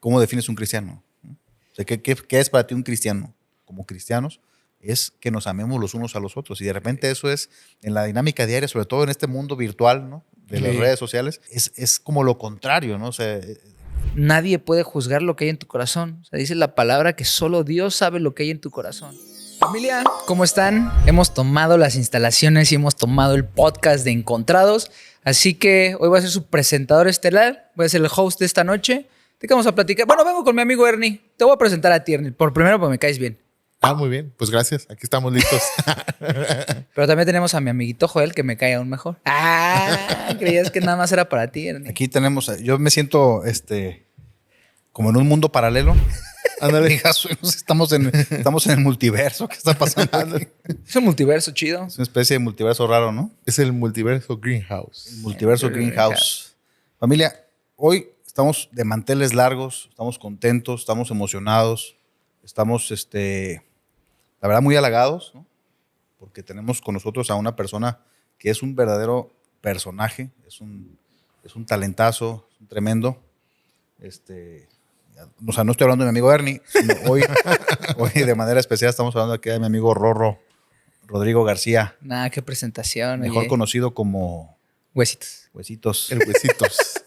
¿cómo defines un cristiano? O sea, ¿qué es para ti un cristiano? Como cristianos, es que nos amemos los unos a los otros. Y de repente eso es, en la dinámica diaria, sobre todo en este mundo virtual, ¿no? De las redes sociales, es como lo contrario, ¿no? O sea, nadie puede juzgar lo que hay en tu corazón. O sea, dice la palabra que solo Dios sabe lo que hay en tu corazón. Familia, ¿cómo están? Hemos tomado las instalaciones y hemos tomado el podcast de Encontrados. Así que hoy voy a ser su presentador estelar. Voy a ser el host de esta noche. ¿De qué vamos a platicar? Bueno, vengo con mi amigo Ernie. Te voy a presentar a ti, Ernie. Por primero, pues me caes bien. Muy bien. Pues gracias. Aquí estamos listos. Pero también tenemos a mi amiguito Joel, que me cae aún mejor. Creías que nada más era para ti, Ernie. aquí tenemos, yo me siento como en un mundo paralelo. Ándale. Estamos en el multiverso. ¿Qué está pasando? Es un multiverso chido. Es una especie de multiverso raro, ¿no? Es el multiverso Greenhouse. El multiverso Greenhouse. Familia, hoy estamos de manteles largos, estamos contentos, estamos emocionados, estamos, la verdad, muy halagados, ¿no? Porque tenemos con nosotros a una persona que es un verdadero personaje, es un talentazo, es un tremendo. O sea, no estoy hablando de mi amigo Ernie, sino hoy de manera especial estamos hablando aquí de mi amigo Rodrigo García. Qué presentación. Mejor conocido como Huesitos. El Huesitos.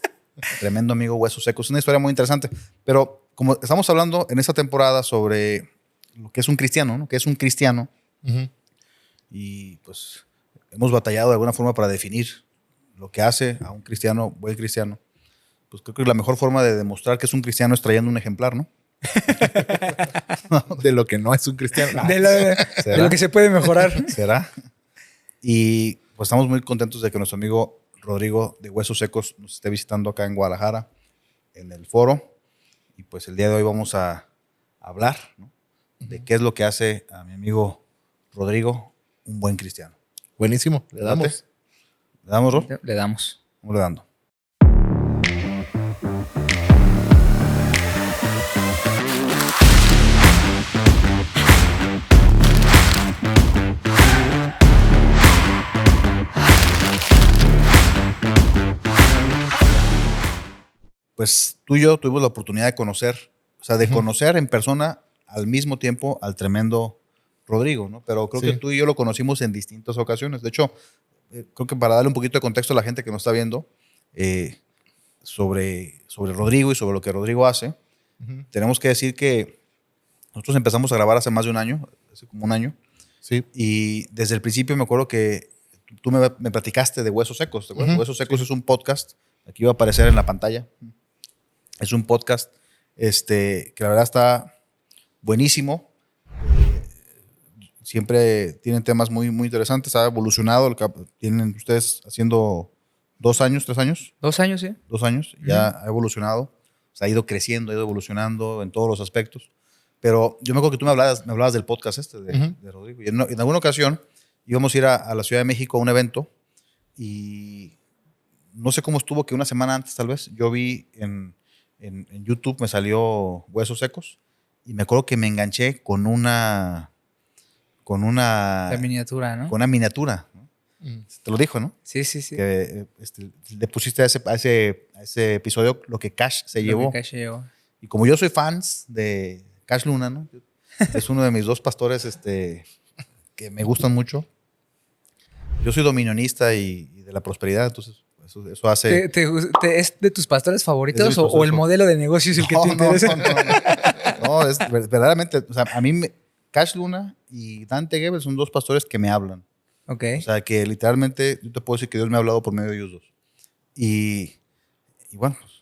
Tremendo amigo Huesos Secos. Es una historia muy interesante. Pero como estamos hablando en esta temporada sobre lo que es un cristiano, ¿no? ¿Qué es un cristiano? Uh-huh. Y pues hemos batallado de alguna forma para definir lo que hace a un cristiano, buen cristiano. Pues creo que la mejor forma de demostrar que es un cristiano es trayendo un ejemplar, ¿no? De lo que no es un cristiano. De lo que se puede mejorar. ¿Será? Y pues estamos muy contentos de que nuestro amigo Rodrigo de Huesos Secos nos esté visitando acá en Guadalajara, en el foro. Y pues el día de hoy vamos a hablar, ¿no? De qué es lo que hace a mi amigo Rodrigo un buen cristiano. Buenísimo. Le damos. ¿Le damos, Ro? Le damos. Vamos le dando. Pues tú y yo tuvimos la oportunidad de conocer, o sea, de conocer en persona al mismo tiempo al tremendo Rodrigo, ¿no? Pero creo que tú y yo lo conocimos en distintas ocasiones. De hecho, creo que para darle un poquito de contexto a la gente que nos está viendo sobre Rodrigo y sobre lo que Rodrigo hace, tenemos que decir que nosotros empezamos a grabar hace más de un año, hace como un año. Sí. Y desde el principio me acuerdo que tú me platicaste de Huesos Secos. ¿Te acuerdas? Huesos Secos es un podcast, aquí va a aparecer en la pantalla. Es un podcast que la verdad está buenísimo. Siempre tienen temas muy, muy interesantes. Ha evolucionado. Tienen ustedes haciendo 2 años, 3 años. 2 años, sí. 2 años. Ya ha evolucionado. O sea, ha ido creciendo, ha ido evolucionando en todos los aspectos. Pero yo me acuerdo que tú me hablabas del podcast de Rodrigo. Y en alguna ocasión íbamos a ir a la Ciudad de México a un evento y no sé cómo estuvo, que una semana antes tal vez yo vi en YouTube, me salió Huesos Secos y me acuerdo que me enganché con una La miniatura, ¿no? Con una miniatura, ¿no? Te lo dijo, ¿no? Sí. Que le pusiste a ese episodio lo que Cash se llevó. Y como yo soy fans de Cash Luna, ¿no? Es uno de mis 2 pastores que me gustan mucho. Yo soy dominionista y de la prosperidad, entonces eso hace... ¿Es de tus pastores favoritos o el modelo de negocio es el que te interesa? No, es verdaderamente... O sea, a mí Cash Luna y Dante Gebel son 2 pastores que me hablan. Ok. O sea, que literalmente yo te puedo decir que Dios me ha hablado por medio de ellos 2. Y bueno, pues,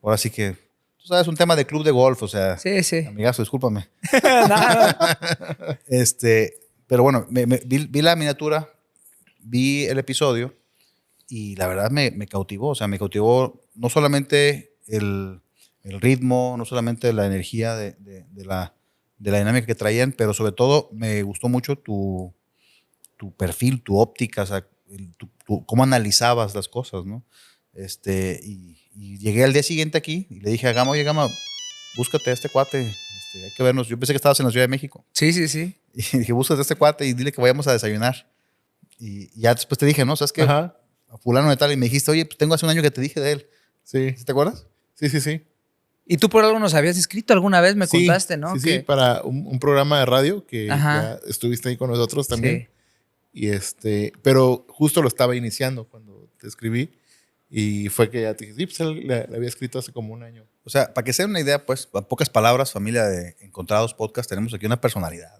ahora sí que... Tú sabes, un tema de club de golf, o sea... Sí. Amigazo, discúlpame. Nada. Pero bueno, vi la miniatura, vi el episodio y la verdad me cautivó. O sea, me cautivó no solamente el ritmo, no solamente la energía de la dinámica que traían, pero sobre todo me gustó mucho tu perfil, tu óptica, o sea, cómo analizabas las cosas, ¿no? Y llegué al día siguiente aquí y le dije a Gama, oye Gama, búscate a este cuate, hay que vernos. Yo pensé que estabas en la Ciudad de México. Sí. Y dije, búscate a este cuate y dile que vayamos a desayunar. Y ya después te dije, ¿no? ¿Sabes qué? Ajá. A fulano de tal. Y me dijiste, oye, pues tengo hace un año que te dije de él. Sí. ¿Sí te acuerdas? Sí. Y tú por algo nos habías escrito alguna vez, me contaste, ¿no? Sí, para un programa de radio que ya estuviste ahí con nosotros también. Sí. Y pero justo lo estaba iniciando cuando te escribí y fue que ya te dije, sí, pues él le había escrito hace como un año. O sea, para que se den una idea, pues, en pocas palabras, familia de Encontrados Podcast, tenemos aquí una personalidad.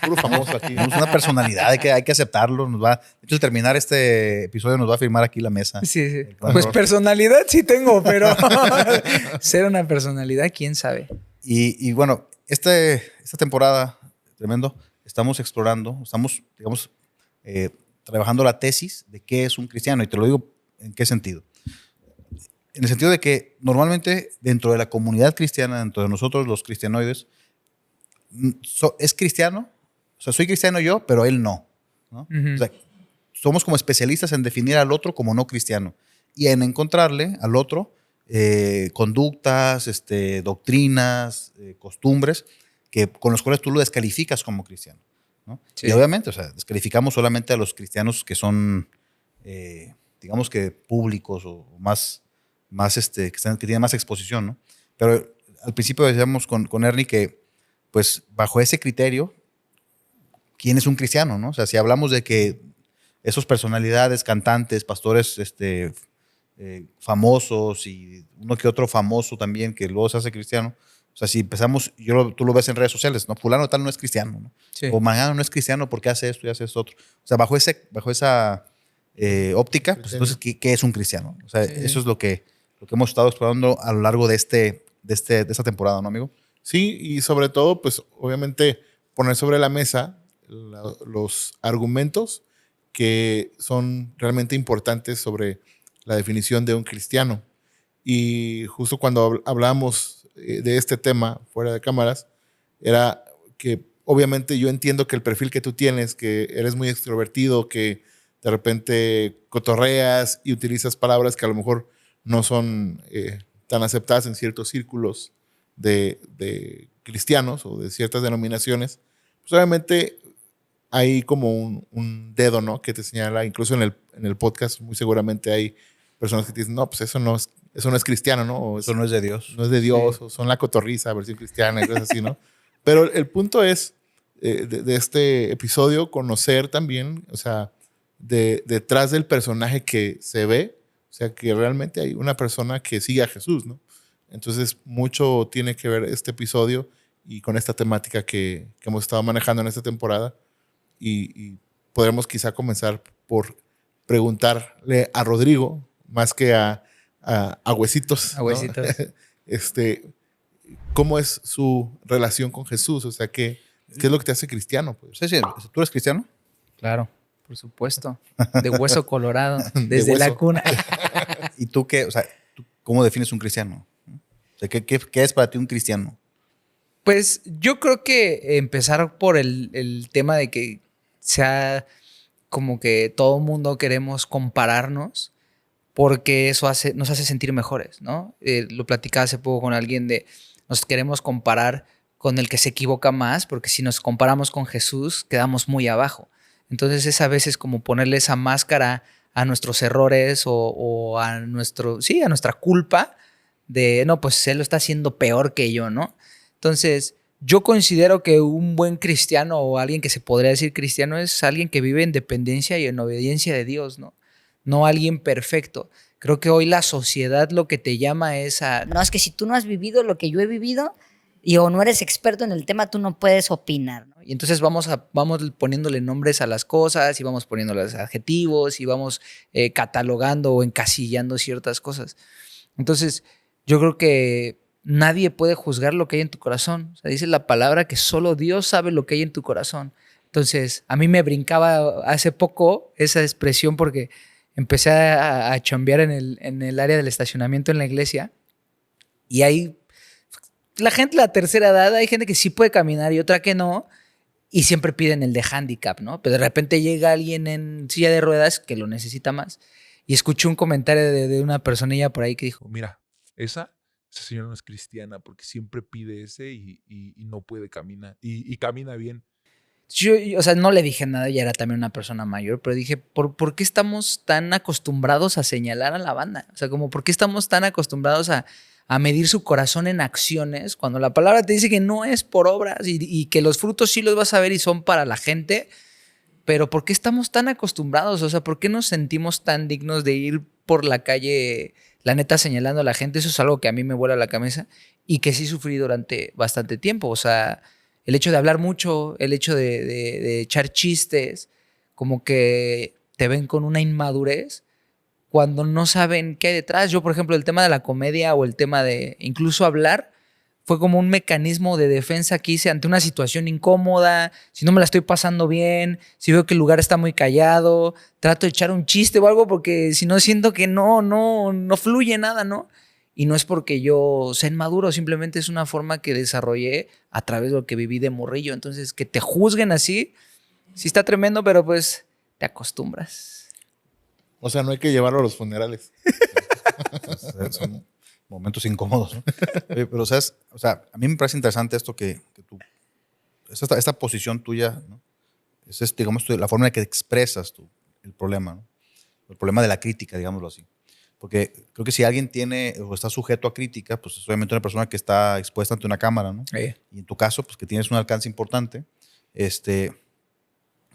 Puro famoso aquí. Tenemos una personalidad, hay que aceptarlo. De hecho, al terminar este episodio nos va a firmar aquí la mesa. Sí. Pues personalidad sí tengo, pero ser una personalidad, quién sabe. Y bueno, esta temporada, tremendo, estamos explorando, digamos, trabajando la tesis de qué es un cristiano. Y te lo digo en qué sentido. En el sentido de que normalmente dentro de la comunidad cristiana, dentro de nosotros los cristianoides, es cristiano, o sea, soy cristiano yo, pero él no. ¿No? Uh-huh. O sea, somos como especialistas en definir al otro como no cristiano y en encontrarle al otro conductas, doctrinas, costumbres con los cuales tú lo descalificas como cristiano. ¿No? Sí. Y obviamente, o sea, descalificamos solamente a los cristianos que son, digamos que públicos o más que tienen más exposición, ¿no? Pero al principio decíamos con Ernie que, pues, bajo ese criterio, ¿quién es un cristiano, no? O sea, si hablamos de que esos personalidades, cantantes, pastores, famosos y uno que otro famoso también que luego se hace cristiano, o sea, si empezamos, tú lo ves en redes sociales, ¿no? Fulano tal no es cristiano, ¿no? Sí. O Magano no es cristiano porque hace esto y hace esto otro. O sea, bajo esa óptica, pues entonces, ¿qué es un cristiano? O sea, sí. Eso es lo que hemos estado explorando a lo largo de esta temporada, ¿no, amigo? Sí, y sobre todo, pues, obviamente, poner sobre la mesa los argumentos que son realmente importantes sobre la definición de un cristiano. Y justo cuando hablamos de este tema fuera de cámaras, era que obviamente yo entiendo que el perfil que tú tienes, que eres muy extrovertido, que de repente cotorreas y utilizas palabras que a lo mejor no son tan aceptadas en ciertos círculos de cristianos o de ciertas denominaciones, pues obviamente hay como un dedo, ¿no? Que te señala, incluso en el podcast muy seguramente hay personas que te dicen, no, pues eso no es cristiano, ¿no? O eso no es de Dios. No es de Dios, sí. O son la cotorriza, versión cristiana y cosas así, ¿no? Pero el punto es, de este episodio, conocer también, o sea, detrás del personaje que se ve, o sea, que realmente hay una persona que sigue a Jesús, ¿no? Entonces, mucho tiene que ver este episodio y con esta temática que hemos estado manejando en esta temporada. Y podremos quizá comenzar por preguntarle a Rodrigo, más que a Huesitos. A Huesitos. ¿No? ¿Cómo es su relación con Jesús? O sea, ¿qué es lo que te hace cristiano? Pues? Sí, ¿tú eres cristiano? Claro, por supuesto. De hueso colorado, desde la cuna. ¿Y tú qué? O sea, ¿cómo defines un cristiano? O sea, ¿qué es para ti un cristiano? Pues yo creo que empezar por el tema de que sea como que todo mundo queremos compararnos porque eso nos hace sentir mejores, ¿no? Lo platicaba hace poco con alguien de nos queremos comparar con el que se equivoca más porque si nos comparamos con Jesús quedamos muy abajo. Entonces es a veces como ponerle esa máscara a nuestros errores o a nuestra culpa de, no, pues él lo está haciendo peor que yo, ¿no? Entonces, yo considero que un buen cristiano o alguien que se podría decir cristiano es alguien que vive en dependencia y en obediencia de Dios, ¿no? No alguien perfecto. Creo que hoy la sociedad lo que te llama es a... No, es que si tú no has vivido lo que yo he vivido o no eres experto en el tema, tú no puedes opinar, ¿no? Y entonces vamos poniéndole nombres a las cosas y vamos poniéndoles adjetivos y vamos catalogando o encasillando ciertas cosas. Entonces, yo creo que nadie puede juzgar lo que hay en tu corazón. O sea, dice la palabra que solo Dios sabe lo que hay en tu corazón. Entonces, a mí me brincaba hace poco esa expresión porque empecé a chambear en el área del estacionamiento en la iglesia y hay la gente de la tercera edad, hay gente que sí puede caminar y otra que no y siempre piden el de handicap, ¿no? Pero de repente llega alguien en silla de ruedas que lo necesita más y escuché un comentario de una personilla por ahí que dijo, mira, esa señora no es cristiana porque siempre pide ese y no puede caminar y camina bien. O sea, no le dije nada, ella era también una persona mayor, pero dije, ¿por qué estamos tan acostumbrados a señalar a la banda? O sea, como, ¿por qué estamos tan acostumbrados a medir su corazón en acciones cuando la palabra te dice que no es por obras y que los frutos sí los vas a ver y son para la gente? Pero ¿por qué estamos tan acostumbrados? O sea, ¿por qué nos sentimos tan dignos de ir por la calle, la neta, señalando a la gente? Eso es algo que a mí me vuela la cabeza y que sí sufrí durante bastante tiempo. O sea, el hecho de hablar mucho, el hecho de echar chistes, como que te ven con una inmadurez cuando no saben qué hay detrás. Yo, por ejemplo, el tema de la comedia o el tema de incluso hablar fue como un mecanismo de defensa que hice ante una situación incómoda. Si no me la estoy pasando bien, si veo que el lugar está muy callado, trato de echar un chiste o algo porque si no siento que no fluye nada, ¿no? Y no es porque yo sea inmaduro, simplemente es una forma que desarrollé a través de lo que viví de morrillo. Entonces, que te juzguen así, sí está tremendo, pero pues te acostumbras. O sea, no hay que llevarlo a los funerales. Son momentos incómodos, ¿no? Oye, pero, ¿sabes? O sea, a mí me parece interesante esto que tú... Esta posición tuya, ¿no? Es digamos, la forma en que expresas el problema, ¿no? El problema de la crítica, digámoslo así. Porque creo que si alguien tiene o está sujeto a crítica, pues es obviamente una persona que está expuesta ante una cámara, ¿no? Y en tu caso, pues que tienes un alcance importante,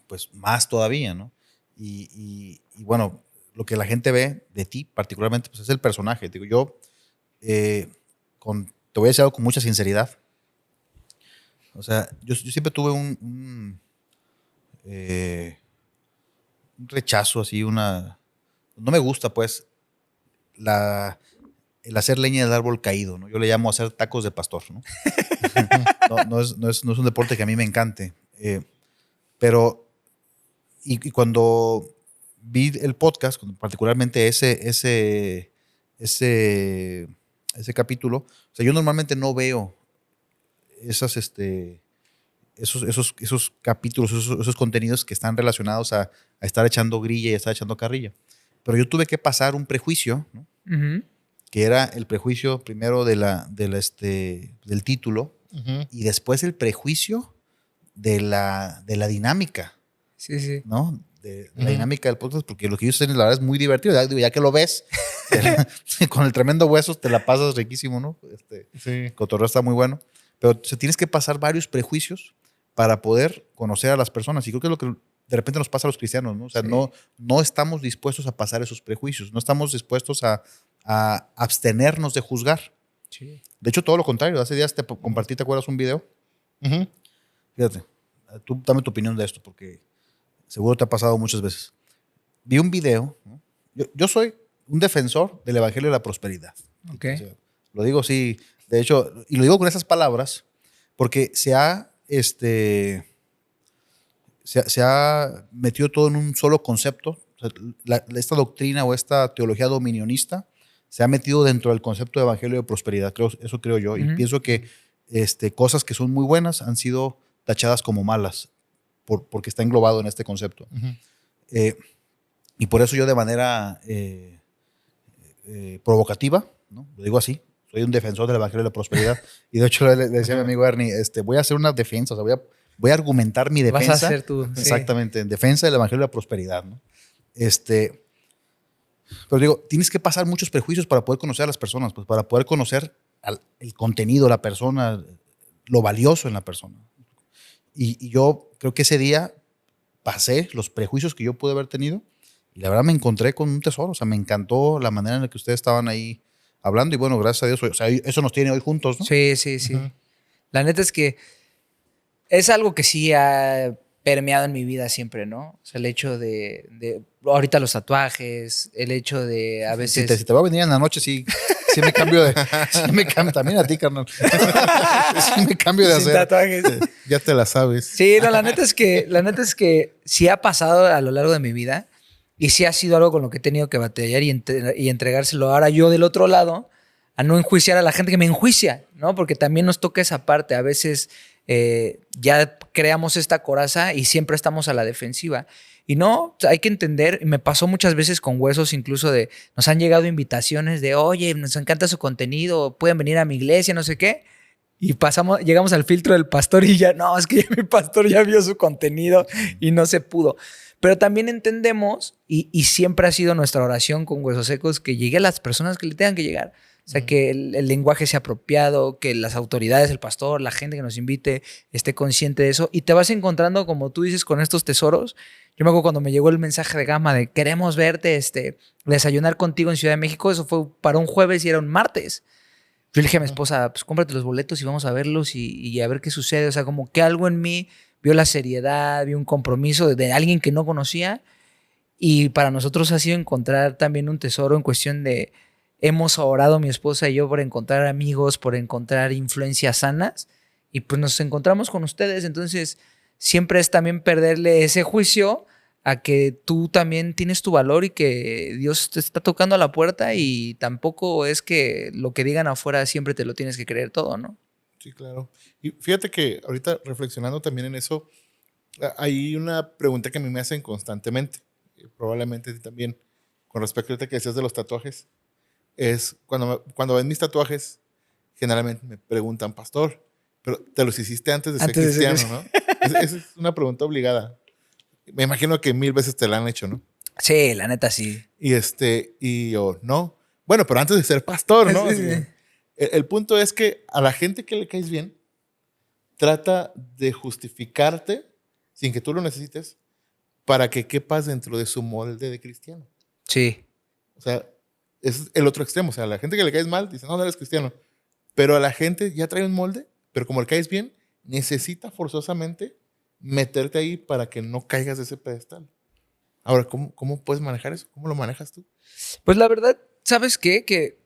pues más todavía, ¿no? Y bueno, lo que la gente ve de ti particularmente, pues es el personaje. Digo, yo te voy a decir algo con mucha sinceridad. O sea, yo siempre tuve un rechazo así, no me gusta, pues, el hacer leña del árbol caído, ¿no? Yo le llamo hacer tacos de pastor, ¿no? No es un deporte que a mí me encante. Pero, y cuando vi el podcast, particularmente ese capítulo, o sea, yo normalmente no veo esos capítulos, esos contenidos que están relacionados a estar echando grilla y estar echando carrilla. Pero yo tuve que pasar un prejuicio, ¿no? Uh-huh. Que era el prejuicio primero del título y después el prejuicio de la dinámica. Sí, sí. ¿No? De la dinámica del podcast, porque lo que ellos hacen, la verdad, es muy divertido. Ya que lo ves, con el tremendo hueso te la pasas riquísimo, ¿no? Sí. El cotorreo está muy bueno. Pero tienes que pasar varios prejuicios para poder conocer a las personas. Y creo que es lo que de repente nos pasa a los cristianos, ¿no? O sea, Sí. no estamos dispuestos a pasar esos prejuicios. No estamos dispuestos a abstenernos de juzgar. Sí. De hecho, todo lo contrario. Hace días te compartí, ¿te acuerdas un video? Uh-huh. Fíjate, tú dame tu opinión de esto, porque seguro te ha pasado muchas veces. Vi un video, ¿no? Yo soy un defensor del Evangelio de la Prosperidad. Ok. O sea, lo digo así, de hecho, y lo digo con esas palabras, porque se ha metido todo en un solo concepto. O sea, esta doctrina o esta teología dominionista se ha metido dentro del concepto de Evangelio de Prosperidad. Eso creo yo. Y pienso que cosas que son muy buenas han sido tachadas como malas porque está englobado en este concepto. Uh-huh. Y por eso yo de manera provocativa, ¿no? Lo digo así, soy un defensor del Evangelio de la Prosperidad. Y de hecho le decía a mi amigo Ernie, voy a hacer una defensa, o sea, voy a argumentar mi defensa. Vas a hacer tú. Exactamente, en defensa del Evangelio de la Prosperidad, ¿no? Pero digo, tienes que pasar muchos prejuicios para poder conocer a las personas, pues para poder conocer el contenido, la persona, lo valioso en la persona. Y yo creo que ese día pasé los prejuicios que yo pude haber tenido y la verdad me encontré con un tesoro. O sea, me encantó la manera en la que ustedes estaban ahí hablando y bueno, gracias a Dios, o sea, eso nos tiene hoy juntos, ¿no? Sí, sí, sí. Uh-huh. La neta es que es algo que sí ha permeado en mi vida siempre, ¿no? O sea, el hecho de ahorita los tatuajes, el hecho de a veces... Si te va a venir en la noche, sí me cambio también a ti, carnal. Sí me cambio de Sin hacer. tatuajes. Ya te la sabes. Sí, no, la neta es que sí ha pasado a lo largo de mi vida y sí ha sido algo con lo que he tenido que batallar y entregárselo ahora yo del otro lado a no enjuiciar a la gente que me enjuicia, ¿no? Porque también nos toca esa parte. A veces ya creamos esta coraza y siempre estamos a la defensiva. Y no, hay que entender, me pasó muchas veces con Huesos, incluso nos han llegado invitaciones de, oye, nos encanta su contenido, pueden venir a mi iglesia, no sé qué. Y llegamos al filtro del pastor y ya, no, es que ya mi pastor ya vio su contenido y no se pudo. Pero también entendemos, y siempre ha sido nuestra oración con Huesos Secos, que llegue a las personas que le tengan que llegar. O sea, que el lenguaje sea apropiado, que las autoridades, el pastor, la gente que nos invite esté consciente de eso. Y te vas encontrando, como tú dices, con estos tesoros. Yo me acuerdo cuando me llegó el mensaje de Gama de queremos verte, desayunar contigo en Ciudad de México. Eso fue para un jueves y era un martes. Yo le dije a mi esposa, pues cómprate los boletos y vamos a verlos y a ver qué sucede. O sea, como que algo en mí vio la seriedad, vio un compromiso de alguien que no conocía. Y para nosotros ha sido encontrar también un tesoro en cuestión de... Hemos orado mi esposa y yo por encontrar amigos, por encontrar influencias sanas. Y pues nos encontramos con ustedes. Entonces, siempre es también perderle ese juicio a que tú también tienes tu valor y que Dios te está tocando a la puerta y tampoco es que lo que digan afuera siempre te lo tienes que creer todo, ¿no? Sí, claro. Y fíjate que ahorita reflexionando también en eso, hay una pregunta que a mí me hacen constantemente, probablemente a ti también, con respecto a lo que decías de los tatuajes, es cuando ven mis tatuajes, generalmente me preguntan, pastor, pero te los hiciste antes de ser cristiano, ¿no? Esa es una pregunta obligada. Me imagino que 1000 veces te la han hecho, ¿no? Sí, la neta sí. Y yo, no. Bueno, pero antes de ser pastor, ¿no? Sí, sí. El punto es que a la gente que le caes bien, trata de justificarte sin que tú lo necesites para que quepas dentro de su molde de cristiano. Sí. O sea, es el otro extremo. O sea, a la gente que le caes mal, dice, no, no eres cristiano. Pero a la gente ya trae un molde, pero como le caes bien, necesita forzosamente meterte ahí para que no caigas de ese pedestal. Ahora, ¿cómo puedes manejar eso? ¿Cómo lo manejas tú? Pues la verdad, ¿sabes qué? Que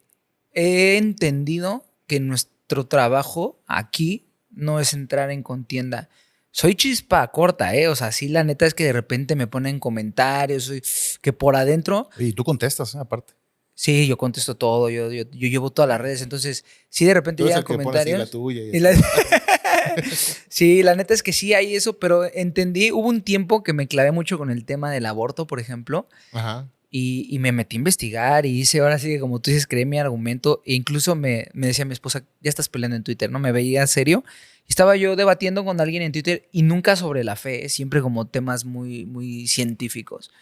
he entendido que nuestro trabajo aquí no es entrar en contienda. Soy chispa corta, ¿eh? O sea, sí, la neta es que de repente me ponen comentarios, que por adentro... Y tú contestas, aparte. Sí, yo contesto todo, yo llevo todas las redes, entonces sí de repente Tú eres llegan el que pones ahí comentarios. la tuya y Y sí, la neta es que sí hay eso, pero entendí, hubo un tiempo que me clavé mucho con el tema del aborto, por ejemplo, Ajá. y me metí a investigar y hice, ahora sí que como tú dices, creé mi argumento e incluso me decía mi esposa, ya estás peleando en Twitter, ¿no? Me veía serio. Estaba yo debatiendo con alguien en Twitter y nunca sobre la fe, siempre como temas muy, muy científicos.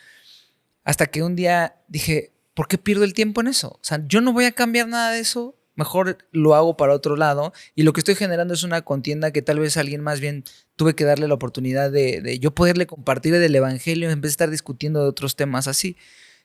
Hasta que un día dije, ¿por qué pierdo el tiempo en eso? O sea, yo no voy a cambiar nada de eso. Mejor lo hago para otro lado. Y lo que estoy generando es una contienda que tal vez alguien más bien tuve que darle la oportunidad de yo poderle compartir del evangelio en vez de estar discutiendo de otros temas así.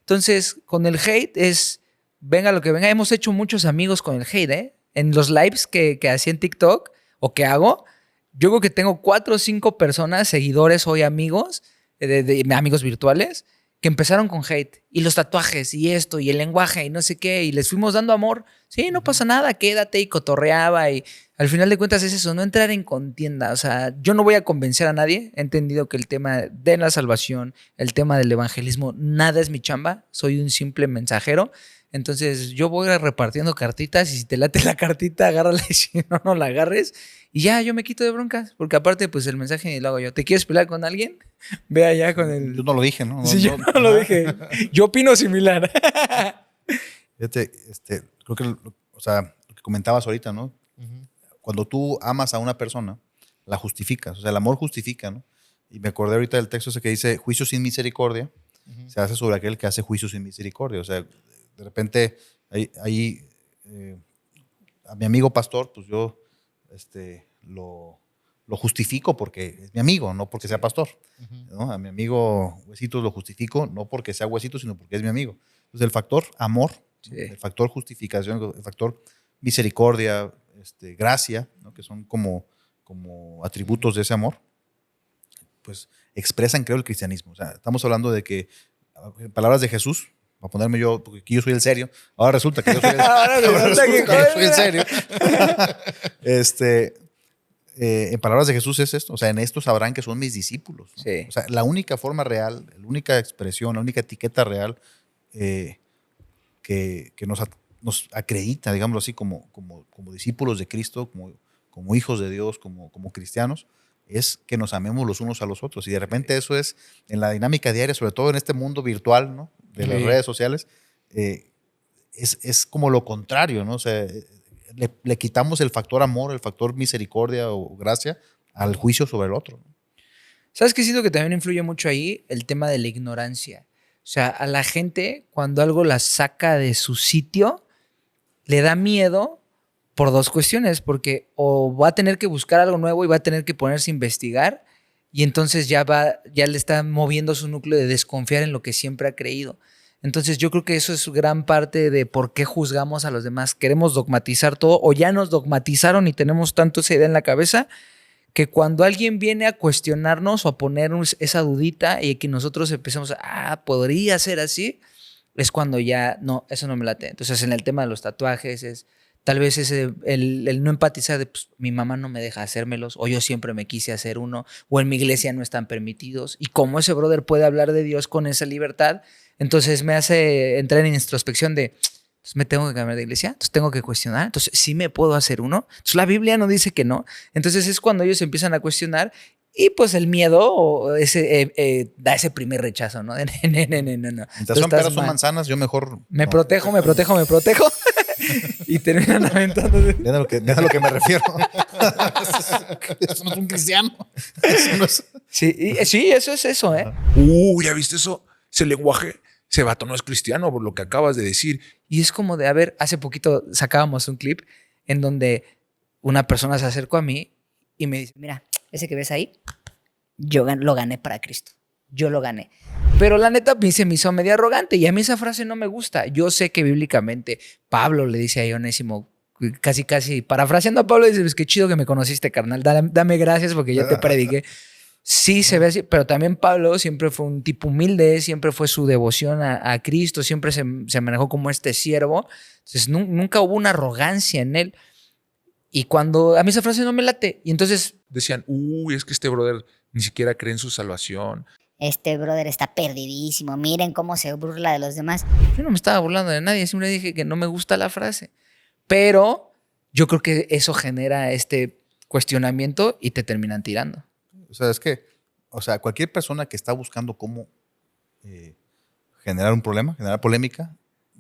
Entonces, con el hate es, venga lo que venga. Hemos hecho muchos amigos con el hate, ¿eh? En los lives que hacía en TikTok o que hago, yo creo que tengo 4 o 5 personas, seguidores hoy amigos, de amigos virtuales, que empezaron con hate y los tatuajes y esto y el lenguaje y no sé qué y les fuimos dando amor. Sí, no pasa nada, quédate y cotorreaba y al final de cuentas es eso, no entrar en contienda. O sea, yo no voy a convencer a nadie. He entendido que el tema de la salvación, el tema del evangelismo, nada es mi chamba. Soy un simple mensajero. Entonces yo voy repartiendo cartitas y si te late la cartita, agárrala y si no, no la agarres. Y ya yo me quito de broncas, porque aparte pues el mensaje lo hago yo. ¿Te quieres pelear con alguien? Ve allá con el... Yo no lo dije, ¿no? Sí, yo no lo dije. Yo opino similar. Fíjate, creo que, o sea, lo que comentabas ahorita, ¿no? Cuando tú amas a una persona, la justificas. O sea, el amor justifica, ¿no? Y me acordé ahorita del texto ese que dice, juicio sin misericordia, se hace sobre aquel que hace juicio sin misericordia. O sea, de repente, ahí a mi amigo pastor, pues yo lo justifico porque es mi amigo, no porque sea pastor. ¿No? A mi amigo Huesitos lo justifico, no porque sea Huesito, sino porque es mi amigo. Entonces, el factor amor, Sí. el factor justificación, el factor misericordia, gracia, ¿no? Que son como atributos de ese amor, pues expresan, creo, el cristianismo. O sea, estamos hablando de que, en palabras de Jesús, para ponerme yo, porque aquí yo soy el serio, ahora resulta que yo soy el, Ahora resulta que yo soy el serio. En palabras de Jesús es esto, o sea, en esto sabrán que son mis discípulos, ¿no? Sí. O sea, la única forma real, la única expresión, la única etiqueta real que nos acredita, digámoslo así, como discípulos de Cristo, como hijos de Dios, como cristianos, es que nos amemos los unos a los otros. Y de repente eso es, en la dinámica diaria, sobre todo en este mundo virtual, ¿no? De las redes sociales, es como lo contrario, ¿no? O sea, le quitamos el factor amor, el factor misericordia o gracia al juicio sobre el otro. ¿Sabes qué siento que también influye mucho ahí? El tema de la ignorancia. O sea, a la gente, cuando algo la saca de su sitio, le da miedo por dos cuestiones. Porque o va a tener que buscar algo nuevo y va a tener que ponerse a investigar, y entonces ya le está moviendo su núcleo de desconfiar en lo que siempre ha creído. Entonces yo creo que eso es gran parte de por qué juzgamos a los demás. Queremos dogmatizar todo, o ya nos dogmatizaron y tenemos tanto esa idea en la cabeza, que cuando alguien viene a cuestionarnos o a ponernos esa dudita y que nosotros empezamos podría ser así, es cuando ya, no, eso no me late. Entonces en el tema de los tatuajes es tal vez el no empatizar de, pues, mi mamá no me deja hacérmelos, o yo siempre me quise hacer uno, o en mi iglesia no están permitidos. Y como ese brother puede hablar de Dios con esa libertad, entonces me hace entrar en introspección de, entonces me tengo que cambiar de iglesia, entonces tengo que cuestionar, entonces sí me puedo hacer uno. Entonces la Biblia no dice que no. Entonces es cuando ellos empiezan a cuestionar, y pues el miedo da ese primer rechazo, ¿no? No. Mientras son peras o manzanas, yo mejor... Me protejo. Y terminan aventándote. Mira lo que me refiero. Eso no es un cristiano. Eso no es... Sí, eso es eso, ¿eh? ¿Ya viste eso? Ese lenguaje, ese vato no es cristiano por lo que acabas de decir. Y es como de, a ver, hace poquito sacábamos un clip en donde una persona se acercó a mí y me dice, Mira, ese que ves ahí, yo lo gané para Cristo. Yo lo gané. pero la neta se me hizo medio arrogante y a mí esa frase no me gusta. Yo sé que bíblicamente Pablo le dice a Onésimo, casi parafraseando a Pablo, dice, pues qué chido que me conociste, carnal, dame gracias porque yo te prediqué. Sí, se ve así, pero también Pablo siempre fue un tipo humilde, siempre fue su devoción a Cristo, siempre se manejó como este siervo. Entonces nunca hubo una arrogancia en él. Y cuando a mí esa frase no me late, y entonces Decían, es que este brother ni siquiera cree en su salvación. Este brother está perdidísimo. Miren cómo se burla de los demás. yo no me estaba burlando de nadie, siempre dije que no me gusta la frase. Pero yo creo que eso genera este cuestionamiento y te terminan tirando. O sea, es que, cualquier persona que está buscando cómo generar un problema, generar polémica,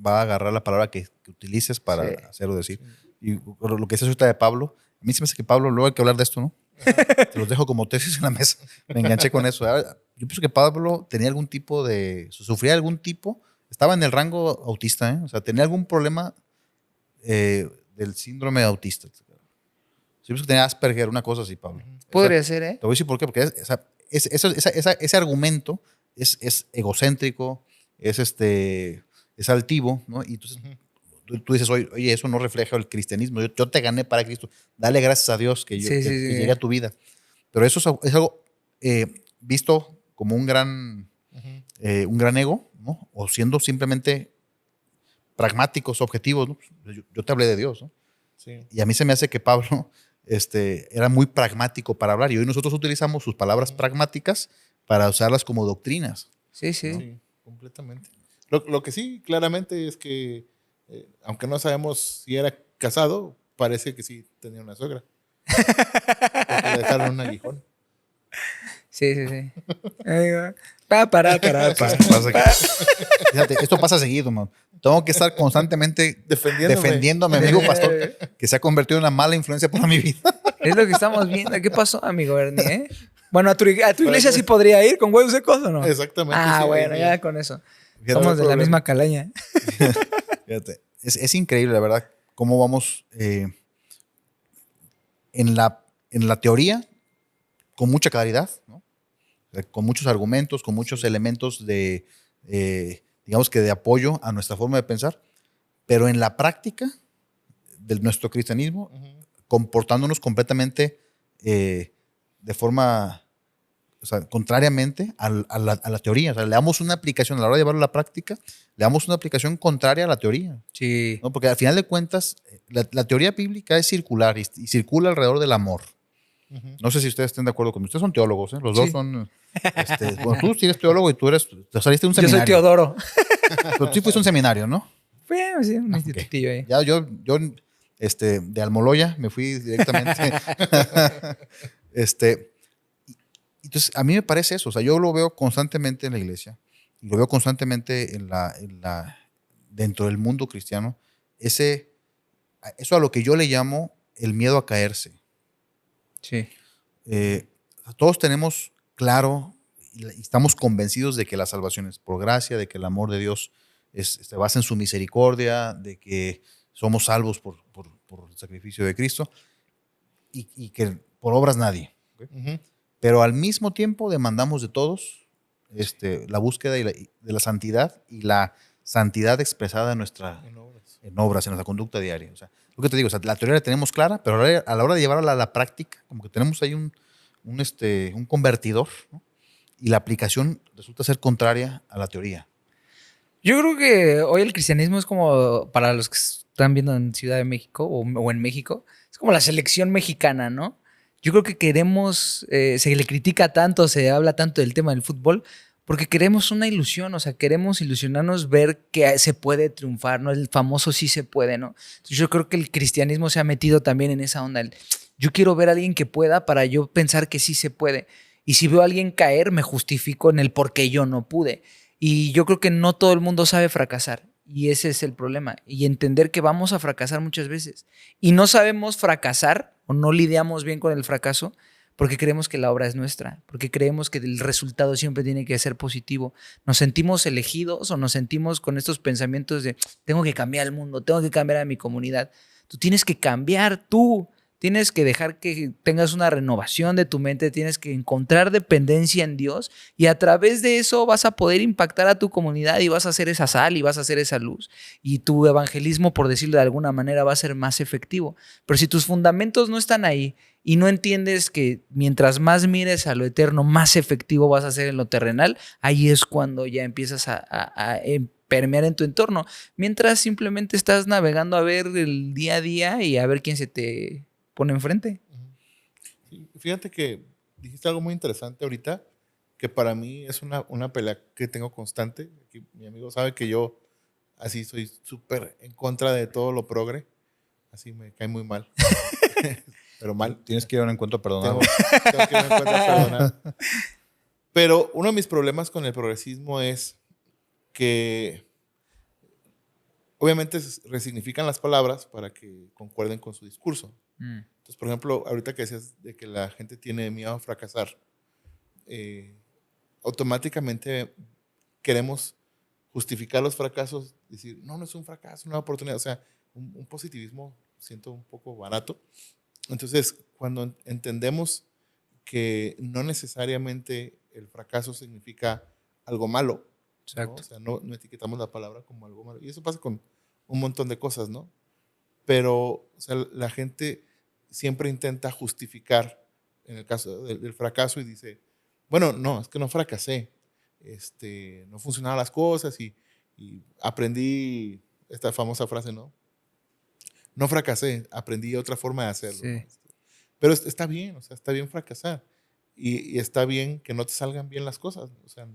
va a agarrar la palabra que utilices para hacerlo decir. Y lo que es ahorita de Pablo, a mí se me hace que Pablo, luego hay que hablar de esto, ¿no? Te los dejo como tesis en la mesa. Me enganché con eso. Yo pienso que Pablo tenía algún tipo sufría algún tipo, estaba en el rango autista, ¿eh? O sea, tenía algún problema del síndrome autista. Yo pienso que tenía Asperger, una cosa así, Pablo. Podría ser, ¿eh? Te voy a decir por qué. Porque ese argumento es egocéntrico, es altivo, ¿no? Y entonces tú dices, oye, eso no refleja el cristianismo. Yo te gané para Cristo. Dale gracias a Dios que llegue a tu vida. Pero eso es algo visto como un gran ego, ¿no? O siendo simplemente pragmáticos, objetivos, ¿no? Yo te hablé de Dios, ¿no? Sí. Y a mí se me hace que Pablo era muy pragmático para hablar. Y hoy nosotros utilizamos sus palabras pragmáticas para usarlas como doctrinas. Sí. Sí, completamente. Lo que sí, claramente, es que, aunque no sabemos si era casado, parece que sí tenía una suegra. Porque le dejaron un aguijón. Sí. Ahí va. Para. Fíjate, esto pasa seguido, man. Tengo que estar constantemente defendiendo a mi amigo pastor que se ha convertido en una mala influencia para mi vida. Es lo que estamos viendo. ¿Qué pasó, amigo Bernie? ¿Eh? Bueno, ¿a tu iglesia sí podría ir con huevos secos o no? Exactamente. Ah, sí, bueno, ya con eso. Somos de la misma calaña. Fíjate, es increíble, la verdad, cómo vamos en la teoría con mucha claridad, ¿no? Con muchos argumentos, con muchos elementos digamos que de apoyo a nuestra forma de pensar, pero en la práctica de nuestro cristianismo, comportándonos completamente de forma, contrariamente a la teoría. O sea, le damos una aplicación, a la hora de llevarlo a la práctica, le damos una aplicación contraria a la teoría. Sí. ¿No? Porque al final de cuentas, la teoría bíblica es circular y circula alrededor del amor. No sé si ustedes estén de acuerdo conmigo. Ustedes son teólogos, ¿eh? Los dos son... bueno, tú sí eres teólogo y tú saliste de un seminario. Yo soy Teodoro. Pero tú fuiste a un seminario, ¿no? Bueno, sí, un institutillo ahí. Ya yo de Almoloya me fui directamente. Entonces, a mí me parece eso. O sea, yo lo veo constantemente en la iglesia y lo veo constantemente dentro del mundo cristiano. eso a lo que yo le llamo el miedo a caerse. Sí. Todos tenemos claro y estamos convencidos de que la salvación es por gracia, de que el amor de Dios se basa en su misericordia, de que somos salvos por el sacrificio de Cristo y que por obras nadie. Ujú. Pero al mismo tiempo demandamos de todos la búsqueda de la santidad y la santidad expresada en nuestra En obras. en obras, en nuestra conducta diaria. O sea, lo que te digo, o sea, la teoría la tenemos clara, pero a la hora de llevarla a la práctica, como que tenemos ahí un convertidor, ¿no? Y la aplicación resulta ser contraria a la teoría. Yo creo que hoy el cristianismo es como, para los que están viendo en Ciudad de México o en México, es como la selección mexicana, ¿no? Yo creo que queremos, se le critica tanto, se habla tanto del tema del fútbol, porque queremos una ilusión, o sea, queremos ilusionarnos, ver que se puede triunfar, ¿no? El famoso sí se puede, ¿no? Entonces yo creo que el cristianismo se ha metido también en esa onda. Yo quiero ver a alguien que pueda para yo pensar que sí se puede. Y si veo a alguien caer, me justifico en el por qué yo no pude. Y yo creo que no todo el mundo sabe fracasar. Y ese es el problema. Y entender que vamos a fracasar muchas veces. Y no sabemos fracasar o no lidiamos bien con el fracaso porque creemos que la obra es nuestra, porque creemos que el resultado siempre tiene que ser positivo. Nos sentimos elegidos o nos sentimos con estos pensamientos de tengo que cambiar el mundo, tengo que cambiar a mi comunidad. Tú tienes que cambiar tú. Tienes que dejar que tengas una renovación de tu mente, tienes que encontrar dependencia en Dios y a través de eso vas a poder impactar a tu comunidad y vas a hacer esa sal y vas a hacer esa luz. Y tu evangelismo, por decirlo de alguna manera, va a ser más efectivo. Pero si tus fundamentos no están ahí y no entiendes que mientras más mires a lo eterno, más efectivo vas a ser en lo terrenal, ahí es cuando ya empiezas a permear en tu entorno. Mientras simplemente estás navegando a ver el día a día y a ver quién se te pone enfrente. Sí, fíjate que dijiste algo muy interesante ahorita, que para mí es una pelea que tengo constante. Aquí mi amigo sabe que yo así soy súper en contra de todo lo progre. Así me cae muy mal. Pero mal. Tienes que ir a un encuentro a perdonar. Tengo que ir a un encuentro a perdonar. Pero uno de mis problemas con el progresismo es que obviamente resignifican las palabras para que concuerden con su discurso. Entonces, por ejemplo, ahorita que decías de que la gente tiene miedo a fracasar, automáticamente queremos justificar los fracasos, decir, no, no es un fracaso, una oportunidad. O sea, un positivismo siento un poco barato. Entonces, cuando entendemos que no necesariamente el fracaso significa algo malo, ¿no? O sea, no etiquetamos la palabra como algo malo. Y eso pasa con un montón de cosas, ¿no? Pero, o sea, la gente siempre intenta justificar en el caso del fracaso y dice, bueno, no, es que no fracasé, no funcionaban las cosas y aprendí esta famosa frase, ¿no? No fracasé, aprendí otra forma de hacerlo. Sí. ¿No? Pero está bien, o sea, está bien fracasar y está bien que no te salgan bien las cosas, o sea,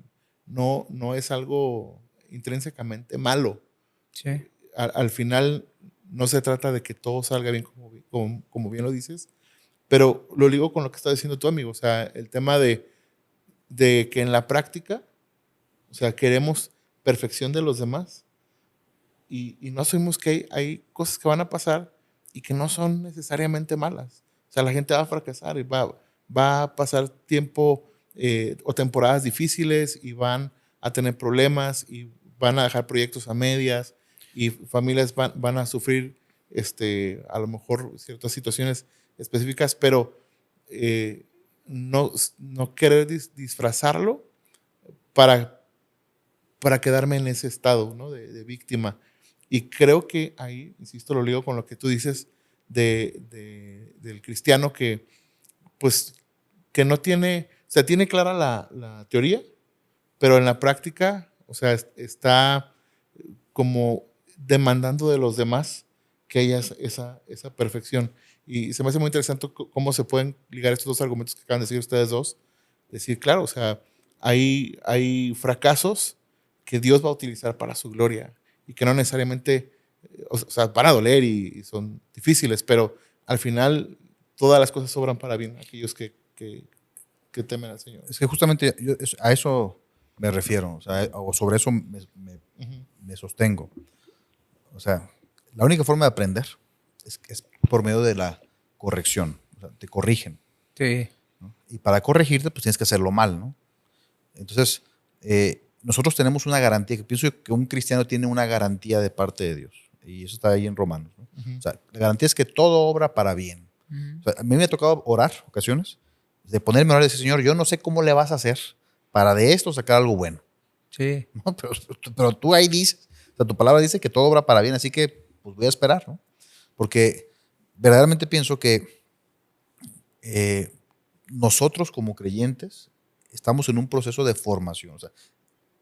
no es algo intrínsecamente malo. Sí. Al final no se trata de que todo salga bien como bien lo dices, pero lo ligo con lo que está diciendo tu amigo, o sea, el tema de que en la práctica, o sea, queremos perfección de los demás y no asumimos que hay cosas que van a pasar y que no son necesariamente malas. O sea, la gente va a fracasar y va a pasar tiempo o temporadas difíciles y van a tener problemas y van a dejar proyectos a medias y familias van a sufrir a lo mejor ciertas situaciones específicas, pero no querer disfrazarlo para quedarme en ese estado, ¿no? de víctima. Y creo que ahí, insisto, lo ligo con lo que tú dices del cristiano que, pues, que no tiene, o sea, tiene clara la teoría, pero en la práctica, o sea, está como demandando de los demás que haya esa perfección. Y se me hace muy interesante cómo se pueden ligar estos dos argumentos que acaban de decir ustedes dos. Decir, claro, o sea, hay fracasos que Dios va a utilizar para su gloria y que no necesariamente, o sea, van a doler y son difíciles, pero al final todas las cosas obran para bien aquellos que temen al Señor. Es que justamente a eso me refiero, o sea, o sobre eso me sostengo. O sea, la única forma de aprender es por medio de la corrección. O sea, te corrigen. Sí. ¿No? Y para corregirte, pues tienes que hacerlo mal, ¿no? Entonces, nosotros tenemos una garantía, que pienso que un cristiano tiene una garantía de parte de Dios. Y eso está ahí en Romanos, ¿no? O sea, la garantía es que todo obra para bien. O sea, a mí me ha tocado orar ocasiones, de ponerme a orar y decir, Señor, yo no sé cómo le vas a hacer para de esto sacar algo bueno. Sí. ¿No? Pero tú ahí dices, o sea, tu palabra dice que todo obra para bien, así que pues voy a esperar, ¿no? Porque verdaderamente pienso que nosotros como creyentes estamos en un proceso de formación. O sea,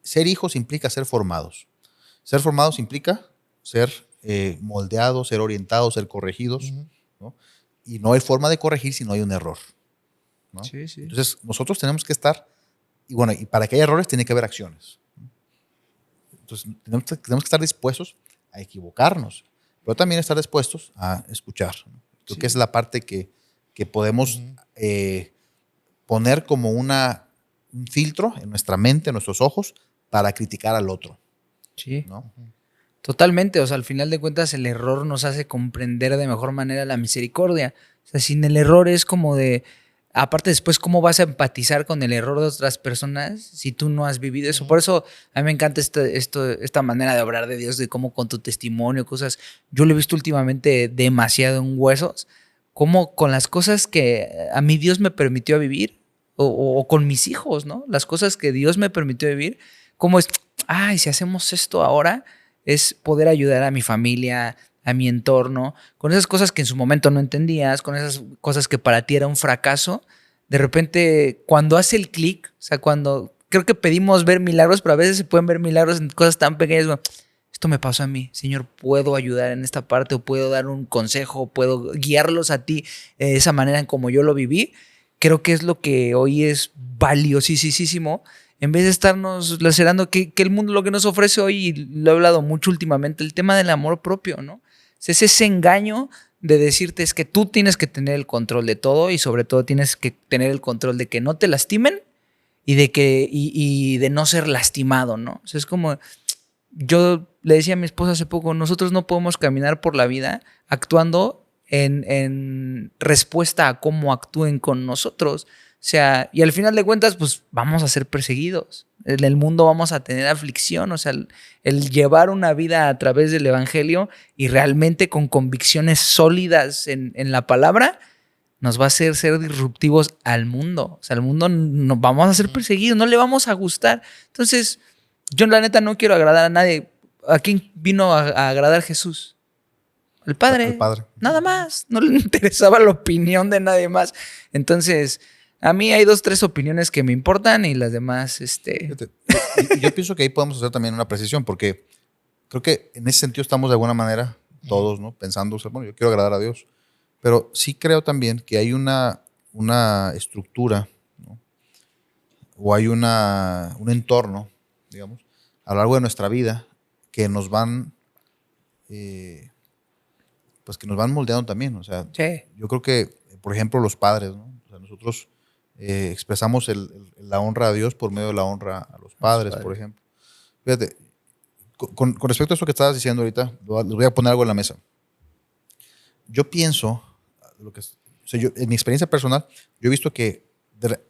ser hijos implica ser formados. Ser formados implica ser moldeados, ser orientados, ser corregidos, ¿no? Y no hay forma de corregir si no hay un error, ¿no? Sí, sí. Entonces, nosotros tenemos que estar, y bueno, y para que haya errores tiene que haber acciones. Entonces, tenemos que estar dispuestos a equivocarnos, pero también estar dispuestos a escuchar, ¿no? Creo que es la parte que podemos poner como un filtro en nuestra mente, en nuestros ojos, para criticar al otro, Sí. ¿no? Totalmente, o sea, al final de cuentas el error nos hace comprender de mejor manera la misericordia. O sea, sin el error es como de, aparte después, ¿cómo vas a empatizar con el error de otras personas si tú no has vivido eso? Por eso a mí me encanta esta manera de obrar de Dios, de cómo con tu testimonio, cosas, yo lo he visto últimamente demasiado en Huesos, cómo con las cosas que a mí Dios me permitió vivir, o con mis hijos, ¿no? Las cosas que Dios me permitió vivir, cómo es, ay, si hacemos esto ahora, es poder ayudar a mi familia, a mi entorno, con esas cosas que en su momento no entendías, con esas cosas que para ti era un fracaso. De repente, cuando hace el clic, o sea, cuando creo que pedimos ver milagros, pero a veces se pueden ver milagros en cosas tan pequeñas, como, esto me pasó a mí, Señor, puedo ayudar en esta parte, o puedo dar un consejo, puedo guiarlos a ti de esa manera en como yo lo viví. Creo que es lo que hoy es valiosísimo. En vez de estarnos lacerando, que el mundo lo que nos ofrece hoy, y lo he hablado mucho últimamente, el tema del amor propio, ¿no? Es ese engaño de decirte es que tú tienes que tener el control de todo y sobre todo tienes que tener el control de que no te lastimen y de no ser lastimado, ¿no? O sea, es como, yo le decía a mi esposa hace poco, nosotros no podemos caminar por la vida actuando en respuesta a cómo actúen con nosotros. O sea, y al final de cuentas, pues vamos a ser perseguidos. En el mundo vamos a tener aflicción. O sea, el llevar una vida a través del evangelio y realmente con convicciones sólidas en la palabra, nos va a hacer ser disruptivos al mundo. O sea, al mundo no, vamos a ser perseguidos, no le vamos a gustar. Entonces, yo la neta no quiero agradar a nadie. ¿A quién vino a agradar Jesús? El Padre. El Padre. Nada más. No le interesaba la opinión de nadie más. Entonces, a mí hay 2, 3 opiniones que me importan y las demás, Fíjate, y yo pienso que ahí podemos hacer también una precisión, porque creo que en ese sentido estamos de alguna manera todos, ¿no? Pensando, o sea, bueno, yo quiero agradar a Dios, pero sí creo también que hay una estructura, ¿no? O hay un entorno, digamos, a lo largo de nuestra vida que nos van, pues que nos van moldeando también. O sea, sí. yo creo que, por ejemplo, los padres, ¿no? O sea, nosotros expresamos la honra a Dios por medio de la honra a los padres, por ejemplo. Fíjate, con respecto a eso que estabas diciendo ahorita, les voy a poner algo en la mesa. Yo pienso, o sea, en mi experiencia personal, yo he visto que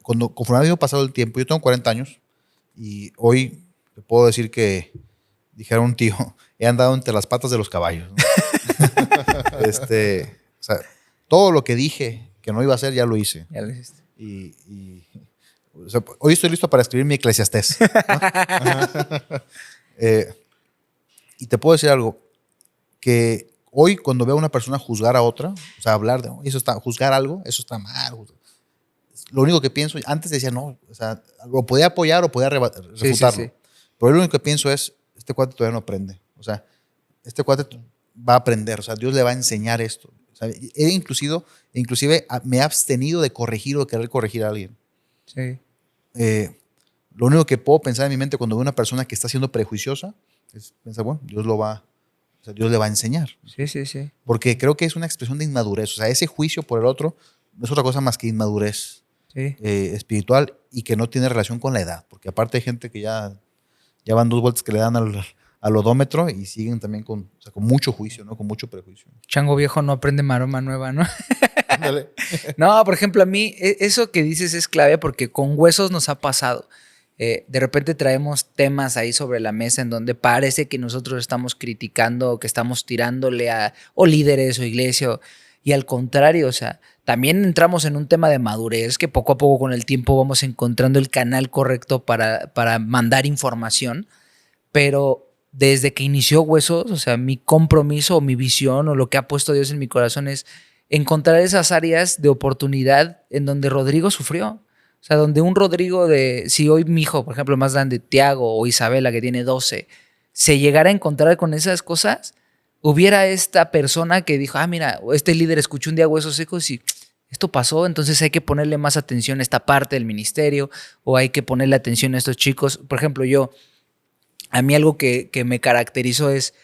conforme ha ido pasado el tiempo, yo tengo 40 años y hoy te puedo decir que, dijera un tío, he andado entre las patas de los caballos, ¿no? O sea, todo lo que dije que no iba a hacer, ya lo hice. Ya lo hiciste. O sea, hoy estoy listo para escribir mi Eclesiastés, ¿no? Y te puedo decir algo, que hoy cuando veo a una persona juzgar a otra, o sea, hablar de juzgar algo, eso está mal. Lo único que pienso, antes decía, no, o sea, lo podía apoyar o podía refutarlo. Sí. Pero lo único que pienso es, este cuate todavía no aprende. O sea, este cuate va a aprender, o sea, Dios le va a enseñar esto. O sea, inclusive me he abstenido de corregir o de querer corregir a alguien. Sí. Lo único que puedo pensar en mi mente cuando veo una persona que está siendo prejuiciosa es pensar, bueno, Dios le va a enseñar. Sí. Porque creo que es una expresión de inmadurez. O sea, ese juicio por el otro no es otra cosa más que inmadurez espiritual y que no tiene relación con la edad. Porque aparte hay gente que ya van 2 vueltas que le dan al odómetro y siguen también con mucho juicio, ¿no? Con mucho prejuicio. Chango viejo no aprende maroma nueva, ¿no? Ándale. No, por ejemplo, a mí eso que dices es clave porque con huesos nos ha pasado. De repente traemos temas ahí sobre la mesa en donde parece que nosotros estamos criticando o que estamos tirándole a o líderes o iglesia y al contrario, o sea, también entramos en un tema de madurez que poco a poco con el tiempo vamos encontrando el canal correcto para mandar información, pero desde que inició Huesos, o sea, mi compromiso o mi visión o lo que ha puesto Dios en mi corazón es encontrar esas áreas de oportunidad en donde Rodrigo sufrió. O sea, donde un Rodrigo si hoy mi hijo, por ejemplo, más grande, Tiago o Isabela, que tiene 12, se llegara a encontrar con esas cosas, hubiera esta persona que dijo, mira, este líder escuchó un día Huesos Secos y esto pasó, entonces hay que ponerle más atención a esta parte del ministerio o hay que ponerle atención a estos chicos. Por ejemplo, a mí algo que me caracterizó es,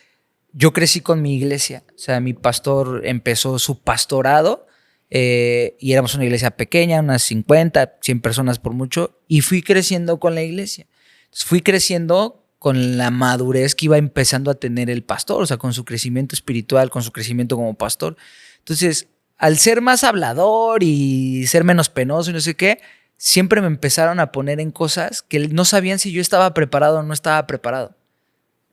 yo crecí con mi iglesia, o sea, mi pastor empezó su pastorado y éramos una iglesia pequeña, unas 50, 100 personas por mucho, y fui creciendo con la iglesia. Entonces, fui creciendo con la madurez que iba empezando a tener el pastor, o sea, con su crecimiento espiritual, con su crecimiento como pastor. Entonces, al ser más hablador y ser menos penoso y no sé qué, siempre me empezaron a poner en cosas que no sabían si yo estaba preparado o no estaba preparado.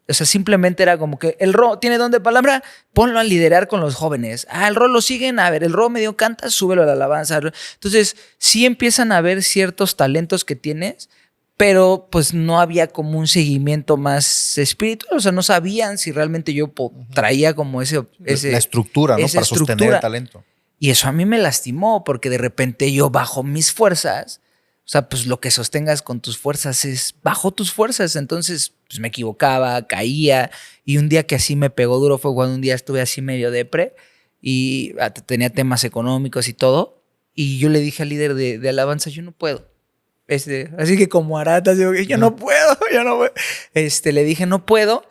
O sea, simplemente era como que el Ro tiene don de palabra, ponlo a liderar con los jóvenes. El Ro lo siguen, a ver, el Ro medio canta, súbelo a la alabanza. Entonces, sí empiezan a ver ciertos talentos que tienes, pero pues no había como un seguimiento más espiritual. O sea, no sabían si realmente yo traía como ese la estructura, ¿no? Para sostener el talento. Y eso a mí me lastimó porque de repente yo bajo mis fuerzas. O sea, pues lo que sostengas con tus fuerzas es bajo tus fuerzas. Entonces, pues me equivocaba, caía. Y un día que así me pegó duro fue cuando un día estuve así medio depre y tenía temas económicos y todo. Y yo le dije al líder de alabanza, yo no puedo. Así que como aratas, digo, yo no puedo. Le dije, no puedo.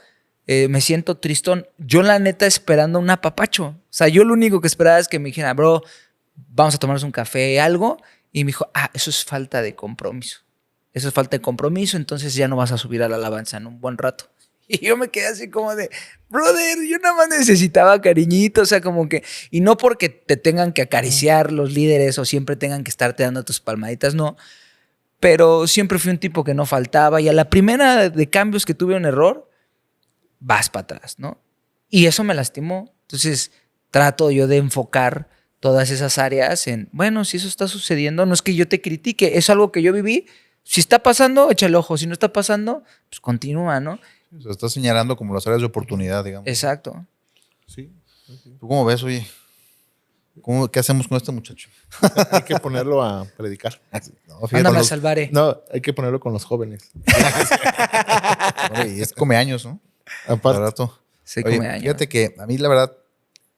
Me siento tristón. Yo la neta esperando un apapacho. O sea, yo lo único que esperaba es que me dijera, bro, vamos a tomarnos un café, algo. Y me dijo, eso es falta de compromiso. Eso es falta de compromiso, entonces ya no vas a subir a la alabanza en un buen rato. Y yo me quedé así como de, brother, yo nada más necesitaba cariñito, o sea, como que, y no porque te tengan que acariciar los líderes o siempre tengan que estarte dando tus palmaditas, no. Pero siempre fui un tipo que no faltaba y a la primera de cambios que tuve un error, vas para atrás, ¿no? Y eso me lastimó. Entonces trato yo de enfocar todas esas áreas en, bueno, si eso está sucediendo, no es que yo te critique, es algo que yo viví. Si está pasando, echa el ojo. Si no está pasando, pues continúa, ¿no? O sea, está señalando como las áreas de oportunidad, digamos. Exacto. Sí. ¿Tú cómo ves, oye? ¿Qué hacemos con este muchacho? Hay que ponerlo a predicar. No, fíjate, Ándame a salvar. No, hay que ponerlo con los jóvenes. Oye, y come años, ¿no? Aparte, Rato. Se Oye, come años. fíjate que a mí, la verdad,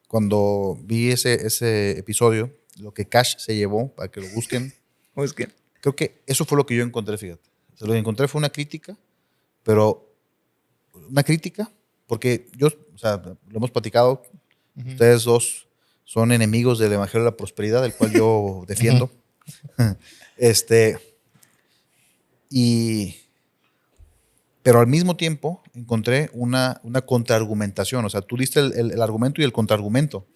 cuando vi ese episodio, lo que Cash se llevó, para que lo busquen, Busquen. creo que eso fue lo que yo encontré, fíjate. O sea, lo que encontré fue una crítica, pero una crítica, porque yo, o sea, lo hemos platicado, ustedes dos son enemigos del Evangelio de la Prosperidad, del cual yo defiendo. Pero al mismo tiempo encontré una contraargumentación. O sea, tú diste el argumento y el contraargumento.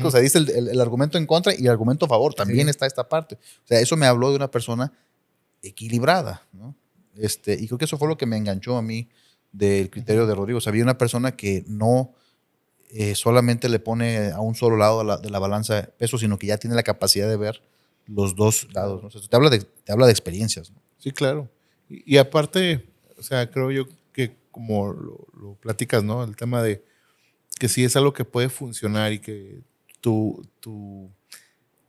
O sea, diste el argumento en contra y el argumento a favor. También está esta parte. O sea, eso me habló de una persona equilibrada, ¿no? Y creo que eso fue lo que me enganchó a mí del criterio de Rodrigo. O sea, había una persona que no solamente le pone a un solo lado de la balanza peso, sino que ya tiene la capacidad de ver los dos lados, ¿no? O sea, te habla de experiencias, ¿no? sí, claro. Y aparte, o sea, creo yo que como lo platicas, ¿no? El tema de que sí es algo que puede funcionar y que tu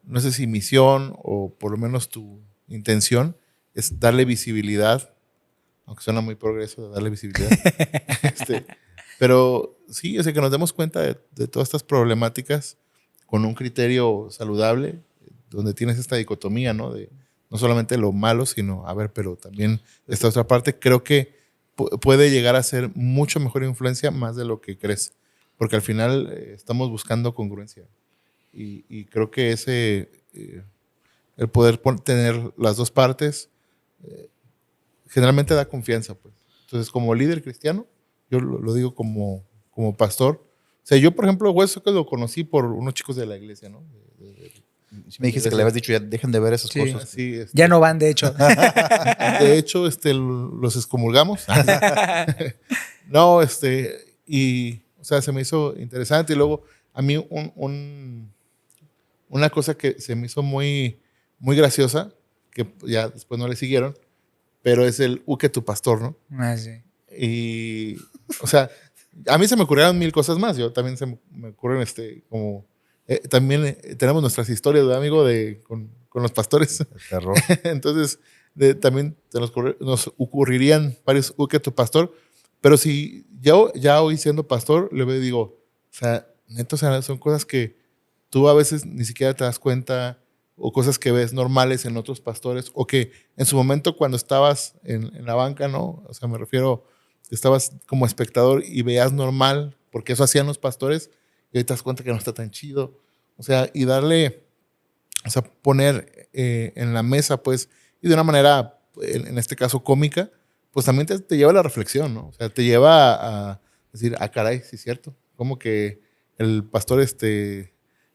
no sé si misión o por lo menos tu intención es darle visibilidad, aunque suena muy progreso de darle visibilidad. Pero sí, o sea, que nos demos cuenta de todas estas problemáticas con un criterio saludable, donde tienes esta dicotomía, ¿no? De no solamente lo malo, sino, a ver, pero también esta otra parte, creo que puede llegar a ser mucho mejor influencia más de lo que crees. Porque al final estamos buscando congruencia. Y creo que el poder tener las dos partes generalmente da confianza, pues. Entonces, como líder cristiano, yo lo digo como pastor. O sea, yo, por ejemplo, Hueso que lo conocí por unos chicos de la iglesia, ¿no? Si me dijiste que le habías dicho, ya dejen de ver esas Sí. cosas. Sí, Ya no van, de hecho. de hecho, los excomulgamos. No, y, o sea, se me hizo interesante. Y luego, a mí, una cosa que se me hizo muy, muy graciosa, que ya después no le siguieron, pero es el que tu pastor, ¿no? Ah, sí. Y, o sea, a mí se me ocurrieron mil cosas más. Yo también me ocurren, como, también tenemos nuestras historias, ¿verdad, amigo? Con los pastores. El terror. Entonces, también nos ocurrirían varios que tu pastor. Pero si yo ya hoy siendo pastor, le digo, o sea, neto, o sea, son cosas que tú a veces ni siquiera te das cuenta, o cosas que ves normales en otros pastores, o que en su momento cuando estabas en la banca, ¿no? O sea, me refiero, estabas como espectador y veías normal, porque eso hacían los pastores, y ahí te das cuenta que no está tan chido. O sea, y darle, o sea, poner en la mesa, pues, y de una manera, en este caso cómica, pues también te lleva a la reflexión, ¿no? O sea, te lleva a decir, caray, sí es cierto. Como que el pastor,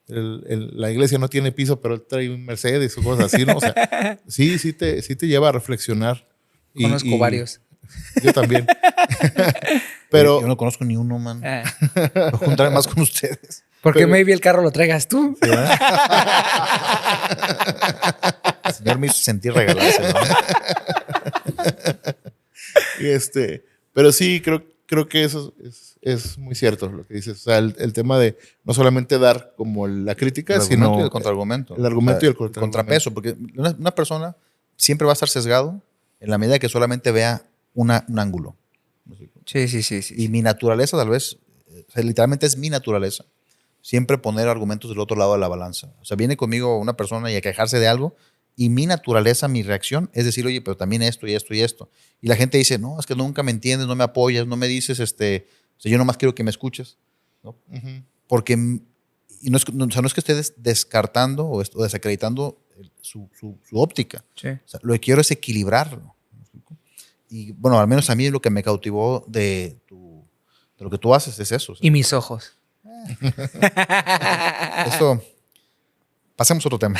la iglesia no tiene piso, pero él trae un Mercedes o cosas así, ¿no? O sea, sí te lleva a reflexionar. Conozco varios. Yo también. Pero Yo no conozco ni uno, man. Ah. Voy a juntarme más con ustedes. Porque maybe el carro lo traigas tú. ¿Sí, el Señor me hizo sentir regalárselo. pero sí, creo que eso es muy cierto lo que dices. O sea, el tema de no solamente dar como la crítica, El argumento sino y el contraargumento. el argumento y el contrapeso. Porque una persona siempre va a estar sesgado en la medida que solamente vea un ángulo. Sí. Y mi naturaleza, tal vez, o sea, literalmente es mi naturaleza, siempre poner argumentos del otro lado de la balanza. O sea, viene conmigo una persona y a quejarse de algo, y mi naturaleza, mi reacción es decir, oye, pero también esto y esto y esto. Y la gente dice, no, es que nunca me entiendes, no me apoyas, no me dices, o sea, yo nomás quiero que me escuches. ¿No? Uh-huh. Porque, y no es que esté descartando o desacreditando su óptica. Sí. O sea, lo que quiero es equilibrarlo. Y bueno, al menos a mí lo que me cautivó de lo que tú haces es eso. O sea, Y mis ojos. eso. Pasemos a otro tema.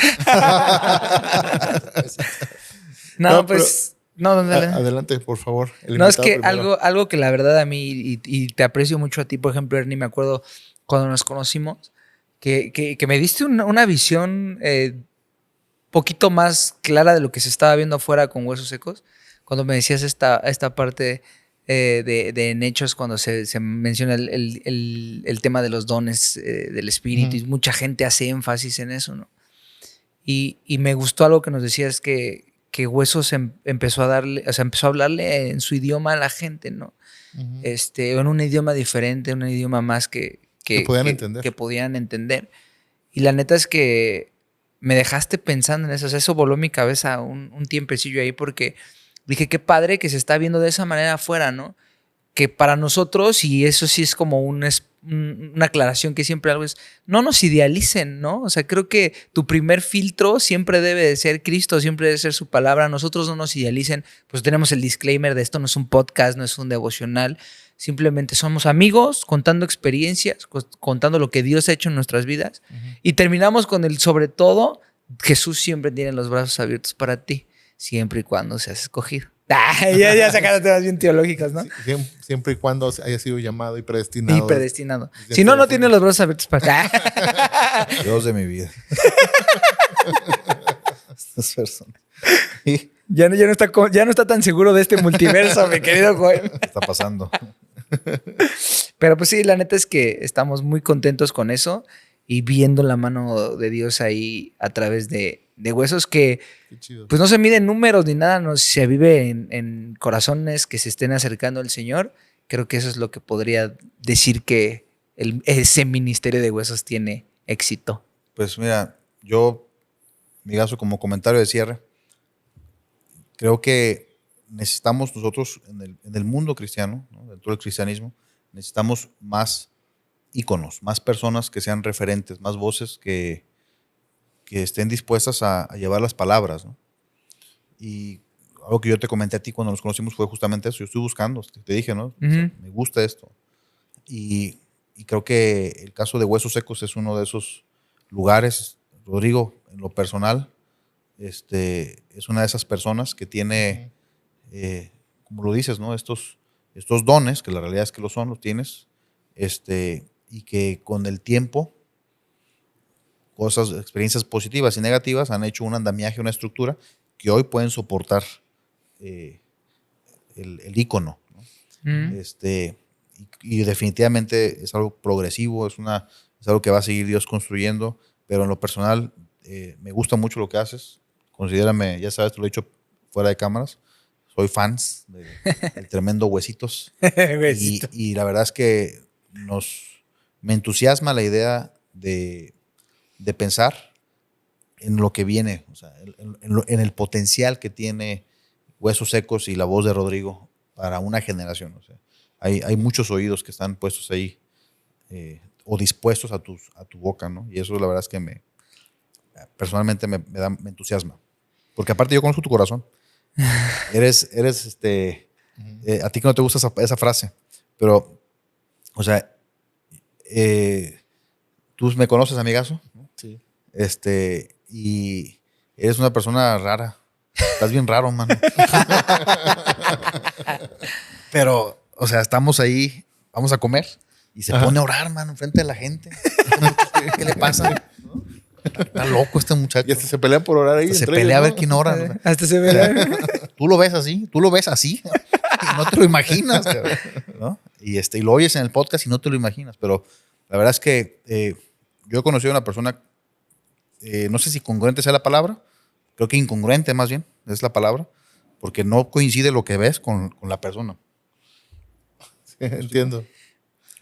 No, pues. No, dale. Adelante, por favor. No, es que algo que la verdad a mí, y te aprecio mucho a ti, por ejemplo, Ernie, me acuerdo cuando nos conocimos, que me diste una visión poquito más clara de lo que se estaba viendo afuera con Huesos Secos. Cuando me decías esta parte de en Hechos, cuando se menciona el tema de los dones del Espíritu, y mucha gente hace énfasis en eso, ¿no? Y me gustó algo que nos decías, que Huesos empezó a hablarle en su idioma a la gente, ¿no? Uh-huh. En un idioma diferente, un idioma más que podían entender. Y la neta es que me dejaste pensando en eso. O sea, eso voló mi cabeza un tiempecillo ahí, porque dije, qué padre que se está viendo de esa manera afuera, ¿no? Que para nosotros, y eso sí es como una aclaración que siempre hago, es no nos idealicen, ¿no? O sea, creo que tu primer filtro siempre debe de ser Cristo, siempre debe ser su palabra. Nosotros no nos idealicen, pues tenemos el disclaimer de esto no es un podcast, no es un devocional. Simplemente somos amigos contando experiencias, contando lo que Dios ha hecho en nuestras vidas. Uh-huh. Y terminamos con el sobre todo, Jesús siempre tiene los brazos abiertos para ti, siempre y cuando seas escogido. Ya sacaron temas bien teológicos, ¿no? Siempre y cuando haya sido llamado y predestinado. Y predestinado. Si no tiene los brazos abiertos para ti. Dios de mi vida. Estas personas. Ya no está tan seguro de este multiverso, mi querido Joel. ¿Qué está pasando? Pero pues sí, la neta es que estamos muy contentos con eso y viendo la mano de Dios ahí a través de Huesos, que pues no se miden números ni nada, no se vive en corazones que se estén acercando al Señor. Creo que eso es lo que podría decir que ese ministerio de Huesos tiene éxito. Pues mira, yo, en mi caso, como comentario de cierre, creo que necesitamos nosotros en el mundo cristiano, ¿no? Dentro del cristianismo, necesitamos más íconos, más personas que sean referentes, más voces que estén dispuestas a llevar las palabras, ¿no? Y algo que yo te comenté a ti cuando nos conocimos fue justamente eso. Yo estoy buscando, te dije, ¿no? O sea, me gusta esto. Y creo que el caso de Huesos Secos es uno de esos lugares. Rodrigo, en lo personal, es una de esas personas que tiene, como lo dices, ¿no? Estos dones, que la realidad es que los tienes, y que con el tiempo, experiencias positivas y negativas han hecho un andamiaje, una estructura que hoy pueden soportar el ícono, ¿no? Y definitivamente es algo progresivo, es algo que va a seguir Dios construyendo, pero en lo personal me gusta mucho lo que haces. Considérame, ya sabes, te lo he dicho fuera de cámaras, soy fans del tremendo Huesitos. y la verdad es que me entusiasma la idea de pensar en lo que viene, o sea, en el potencial que tiene Huesos Secos y la voz de Rodrigo para una generación. O sea, hay muchos oídos que están puestos ahí o dispuestos a tu boca, ¿no? Y eso la verdad es que personalmente me entusiasma. Porque aparte yo conozco tu corazón. Eres a ti que no te gusta esa frase, pero, o sea, tú me conoces, amigazo. Sí. Y eres una persona rara. Estás bien raro, mano. Pero, o sea, estamos ahí, vamos a comer y se pone a orar, mano, enfrente de la gente. ¿Qué le pasa? Está loco este muchacho. Y hasta se pelean por orar ahí. Se entre pelea a ellos, ver ¿no? quién ora, ¿no? Hasta se ve. Tú lo ves así, no te lo imaginas, ¿no? Y lo oyes en el podcast y no te lo imaginas, pero la verdad es que yo he conocido a una persona, no sé si congruente sea la palabra, creo que incongruente más bien es la palabra, porque no coincide lo que ves con la persona. Sí, entiendo.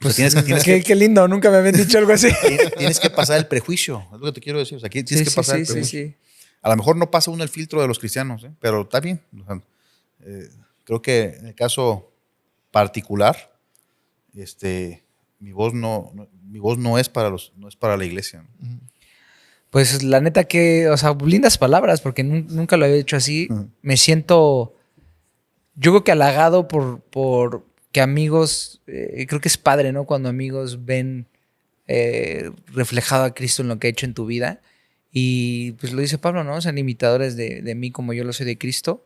Pues Qué lindo, nunca me habían dicho algo así. tienes que pasar el prejuicio, es lo que te quiero decir. O sea, tienes que pasar el prejuicio. Sí. A lo mejor no pasa uno el filtro de los cristianos, pero está bien. O sea, creo que en el caso particular, mi voz no es para la iglesia, ¿no? Pues la neta que, o sea, lindas palabras, porque nunca lo había hecho así. Me siento, yo creo que halagado por que amigos, creo que es padre, ¿no? Cuando amigos ven reflejado a Cristo en lo que ha hecho en tu vida. Y pues lo dice Pablo, ¿no? Sean imitadores de mí como yo lo soy de Cristo.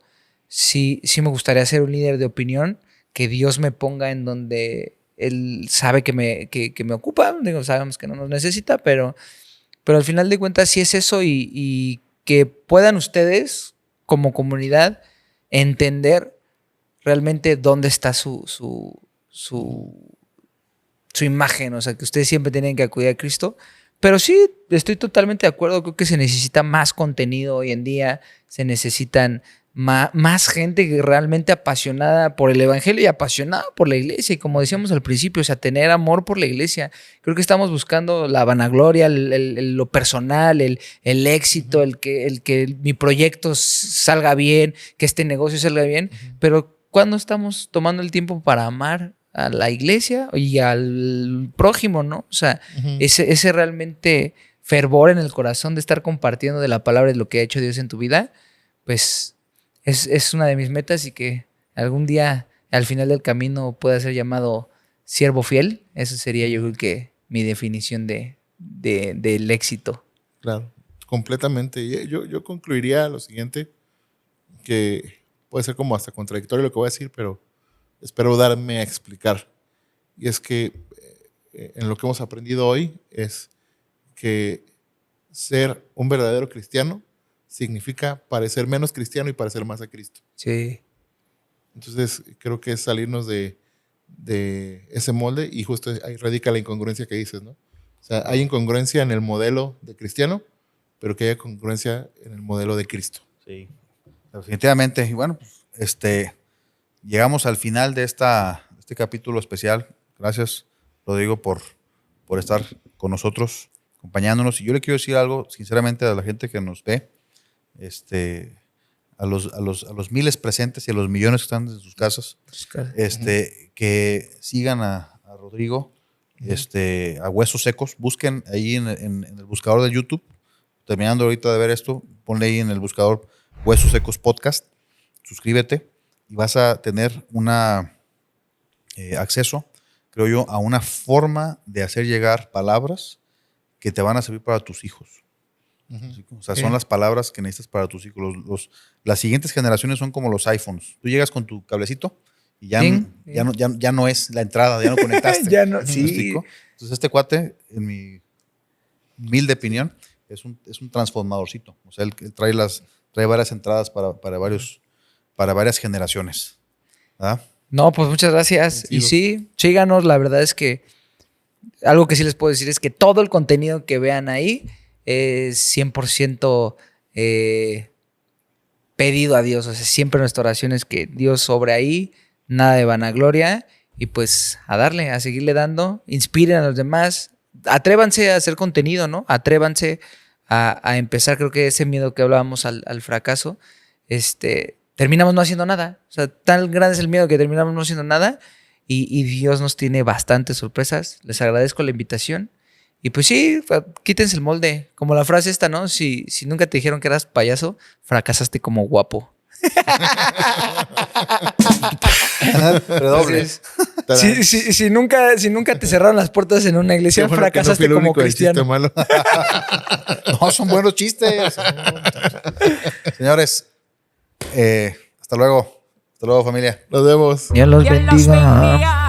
Sí me gustaría ser un líder de opinión, que Dios me ponga en donde Él sabe que me ocupa. Digo, sabemos que no nos necesita, pero al final de cuentas sí es eso y que puedan ustedes como comunidad entender realmente dónde está su imagen. O sea, que ustedes siempre tienen que acudir a Cristo. Pero sí, estoy totalmente de acuerdo. Creo que se necesita más contenido hoy en día. Se necesitan más gente que realmente apasionada por el evangelio y apasionada por la iglesia. Y como decíamos al principio, o sea, tener amor por la iglesia. Creo que estamos buscando la vanagloria, lo personal, el éxito, el que mi proyecto salga bien, que este negocio salga bien. Pero ¿cuándo estamos tomando el tiempo para amar a la iglesia y al prójimo, ¿no? O sea, ese realmente fervor en el corazón de estar compartiendo de la palabra y de lo que ha hecho Dios en tu vida, pues es una de mis metas y que algún día al final del camino pueda ser llamado siervo fiel. Eso sería, yo creo que mi definición del éxito. Claro, completamente. Y yo concluiría lo siguiente, que puede ser como hasta contradictorio lo que voy a decir, pero espero darme a explicar. Y es que en lo que hemos aprendido hoy es que ser un verdadero cristiano significa parecer menos cristiano y parecer más a Cristo. Sí. Entonces creo que es salirnos de ese molde y justo ahí radica la incongruencia que dices, ¿no? O sea, hay incongruencia en el modelo de cristiano, pero que haya congruencia en el modelo de Cristo. Sí, definitivamente. Y bueno, llegamos al final de este capítulo especial. Gracias, Rodrigo, por estar con nosotros, acompañándonos. Y yo le quiero decir algo, sinceramente, a la gente que nos ve, a los miles presentes y a los millones que están en sus casas, que sigan a Rodrigo, a Huesos Secos. Busquen ahí en el buscador de YouTube. Terminando ahorita de ver esto, ponle ahí en el buscador Huesos Secos Podcast. suscríbete y vas a tener acceso, creo yo, a una forma de hacer llegar palabras que te van a servir para tus hijos. O sea, son las palabras que necesitas para tus hijos. Las siguientes generaciones son como los iPhones. Tú llegas con tu cablecito y ya no es la entrada, ya no conectaste. Ya no, ¿Me sí. explico? Entonces este cuate, en mi humilde opinión, es un transformadorcito. O sea, él trae varias entradas para varias generaciones. ¿Verdad? No, pues muchas gracias. Y sí, síganos. La verdad es que algo que sí les puedo decir es que todo el contenido que vean ahí es 100% pedido a Dios. O sea, siempre nuestra oración es que Dios sobre ahí, nada de vanagloria. Y pues a darle, a seguirle dando. Inspiren a los demás. Atrévanse a hacer contenido, ¿no? Atrévanse a empezar. Creo que ese miedo que hablábamos al fracaso, terminamos no haciendo nada. O sea, tan grande es el miedo que terminamos no haciendo nada. Y Dios nos tiene bastantes sorpresas. Les agradezco la invitación. Y pues sí, quítense el molde. Como la frase esta, ¿no? Si nunca te dijeron que eras payaso, fracasaste como guapo. Redoble. Si nunca te cerraron las puertas en una iglesia, fracasaste como cristiano. Malo. No, son buenos chistes. Señores, hasta luego. Hasta luego, familia. Nos vemos. Dios los Dios los bendiga. bendiga.